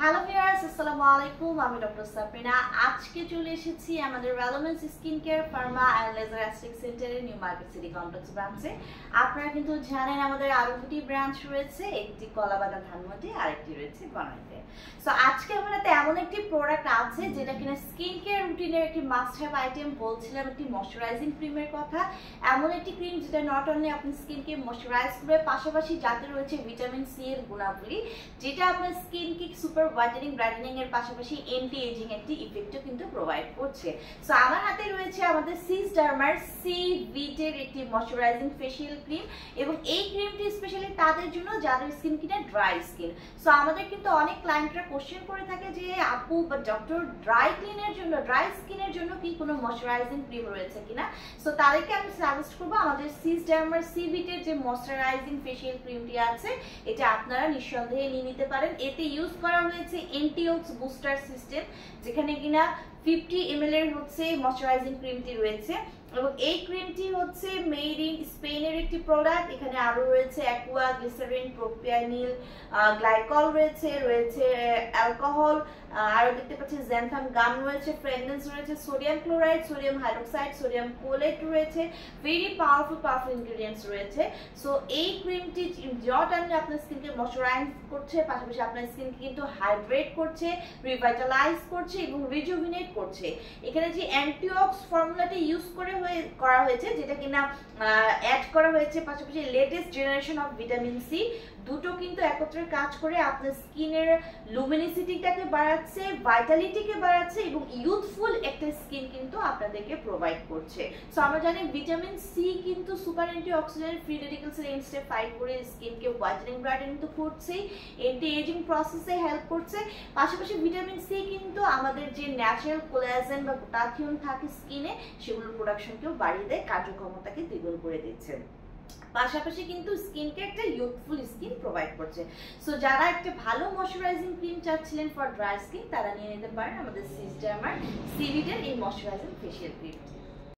Hello viewers, আসসালামু আলাইকুম। আমি ডক্টর সাবরিনা। আজকে চলে এসেছি আমাদের রেলোমেন্স skin care pharma and laser aesthetic সেন্টারের নিউ মার্কেট সিটি কমপ্লেক্স ব্রাঞ্চে। আপনারা কিন্তু জানেন আমাদের আরো দুটি ব্রাঞ্চ রয়েছে, একটি কলাবাগান ধানমন্ডি আর একটি রয়েছে বনানীতে। সো আজকে আমার হাতে এমন একটি প্রোডাক্ট আছে যেটা কিনা স্কিন কেয়ার রুটিনের একটি মাস্ট হ্যাভ আইটেম। বলছিলাম একটি ময়শ্চারাইজিং ক্রিমের কথা। এমন একটি ক্রিম যেটা নট অনলি আপনার স্কিনকে ময়শ্চারাইজ করবে, পাশাপাশি যাতে রয়েছে ভিটামিন সি এর গুণাবলী, যেটা আপনার স্কিনকে সুপার হোয়াইটেনিং ব্রাইটেনিং এর পাশাপাশি এন্টি এজিং একটি ইফেক্টও কিন্তু প্রোভাইড করছে। সো আমার হাতে রয়েছে আমাদের সিস ডার্মার সি ভিটের একটি ময়শ্চারাইজিং ফেশিয়াল ক্রিম, এবং এই ক্রিমটি স্পেশালি তাদের জন্য যাদের স্কিন কিনা ড্রাই স্কিন। সো আমাদের কিন্তু অনেক ক্লায়েন্টরা কোশ্চেন করে থাকে যে আপু বা ডক্টর ড্রাই স্কিনের জন্য কি কোনো ময়শ্চারাইজিং ক্রিম রয়েছে কিনা। সো তাদেরকে আমি সাজেস্ট করবো আমাদের সিস ডার্মার সি ভিটের যে ময়শ্চারাইজিং ফেশিয়াল ক্রিমটি আছে, এটা আপনারা নিঃসন্দেহে নিয়ে নিতে পারেন। এতে ইউজ করা হয়েছে এন্টিঅক্স বুস্টার সিস্টেম, যেখানে কিনা 50 ml এর হচ্ছে ময়শ্চারাইজিং ক্রিমটি রয়েছে, এবং এই ক্রিমটি হচ্ছে মেড ইন স্পেনের একটি প্রোডাক্ট। এখানে আরো রয়েছে অ্যাকুয়া, গ্লিসারিন, প্রোপিয়ানিল, গ্লাইকল রয়েছে অ্যালকোহল, আরো দেখতে পাচ্ছি জ্যানথাম গাম রয়েছে, ফ্রেগনেন্স রয়েছে, sodium chloride, sodium hydroxide, sodium cholate রয়েছে, ভেরি পাওয়ারফুল ইনগ্রেডিয়েন্টস রয়েছে। সো এই ক্রিমটি নট অনলি আপনার স্কিনকে ময়শ্চারাইজ করছে, পাশাপাশি আপনার স্কিনকে কিন্তু হাইড্রেট করছে, রিভাইটালাইজ করছে এবং রিজুভিনেট করছে। এখানে যে অ্যান্টিঅক্স ফর্মুলাটি ইউজ করা হয়েছে, যেটা কিনা অ্যাড করা হয়েছে, পাশাপাশি latest generation of vitamin C, দুটো কিন্তু একত্রে কাজ করে আপনার স্কিনের লুমিনিসিটিটাকে বাড়াচ্ছে, ভাইটালিটিকে বাড়াচ্ছে এবং ইউথফুল একটা স্কিন কিন্তু আপনাদেরকে প্রোভাইড করছে। সো আমরা জানি ভিটামিন সি কিন্তু সুপার অ্যান্টিঅক্সিডেন্ট ফ্রি রেডিক্যালস এগেইনস্টে ফাইট করে স্কিনকে হোয়াইটেনিং ব্রাইটেনিং তো করছেই, এন্টি এজিং প্রসেসে হেল্প করছে। পাশাপাশি ভিটামিন সি কিন্তু আমাদের যে ন্যাচারাল কোলাজেন বা গ্লুটাথিয়ন থাকে স্কিনে, সেগুলোর প্রোডাকশনকেও বাড়িয়ে দেয়, কার্যক্ষমতাকে দ্বিগুণ করে দিচ্ছে। পাশাপাশি কিন্তু স্কিনকে একটা ইউথফুল স্কিন প্রোভাইড করছে। সো যারা একটা ভালো ময়শ্চারাইজিং ক্রিম চাচ্ছিলেন ফর ড্রাই স্কিন, তারা নিয়ে নিতে পারেন আমাদের সিস ডার্মার সি ভিটের এই ময়শ্চারাইজিং ফেশিয়াল ক্রিমটি।